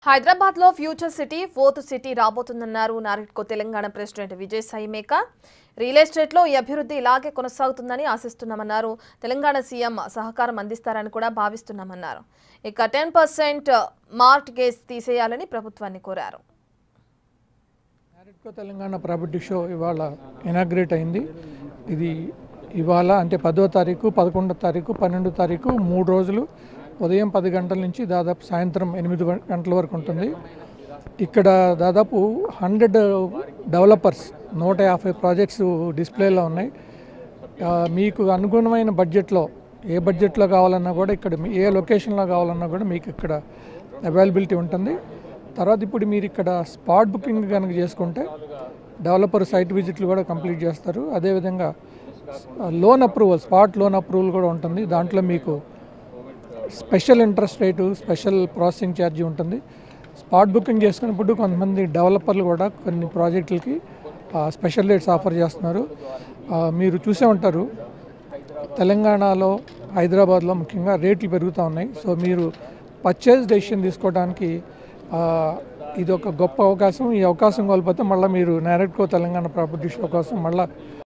హైదరాబాద్ లో future city fourth city రాబోతుందన్నారు NAREDCO Telangana president Vijay Sai Meka. Real estate లో ఈ అభివృద్ధి ఇలాగే కొనసాగుతుందని ఆశిస్తున్నామన్నారు. తెలంగాణ సీఎం సహకారం అందిస్తారని కూడా భావిస్తున్నామన్నారు. ఇక 10% మార్ట్ గేజ్ తీసేయాలని ప్రభుత్వాన్ని కోరారు. నారెడ్కో తెలంగాణ ప్రాపర్టీ షో ఇవాళ ఇనాగ్రేట్ అయింది. ఇది ఇవాళ అంటే 10వ తారీఖు, 11వ తారీఖు, 12వ తారీఖు 3 రోజులు ఉదయం 10 గంటల నుంచి దాదాపు సాయంత్రం 8 గంటల వరకు ఉంటుంది. ఇక్కడ దాదాపు 100 డెవలపర్స్ 150 ప్రాజెక్ట్స్ డిస్ప్లేలో ఉన్నాయి. మీకు అనుగుణమైన బడ్జెట్లో ఏ బడ్జెట్లో కావాలన్నా కూడా ఇక్కడ ఏ లొకేషన్లో కావాలన్నా కూడా మీకు ఇక్కడ అవైలబిలిటీ ఉంటుంది. తర్వాత ఇప్పుడు మీరు ఇక్కడ స్పాట్ బుకింగ్ కనుక చేసుకుంటే డెవలపర్ సైట్ విజిట్లు కూడా కంప్లీట్ చేస్తారు. అదేవిధంగా loan approval, spot loan approval కూడా ఉంటుంది. దాంట్లో మీకు special interest rate, special processing charge ఉంటుంది. స్పాట్ బుకింగ్ చేసుకున్నప్పుడు కొంతమంది డెవలపర్లు కూడా కొన్ని ప్రాజెక్టులకి స్పెషల్ రేట్స్ ఆఫర్ చేస్తున్నారు. మీరు చూసే ఉంటారు తెలంగాణలో, హైదరాబాద్లో ముఖ్యంగా రేట్లు పెరుగుతూ ఉన్నాయి. సో మీరు పర్చేజ్ డెసిషన్ తీసుకోవడానికి ఇది ఒక గొప్ప అవకాశం. ఈ అవకాశం కోల్పోతే మళ్ళీ మీరు నారెడ్కో తెలంగాణ ప్రాపర్టీ షో కోసం మళ్ళీ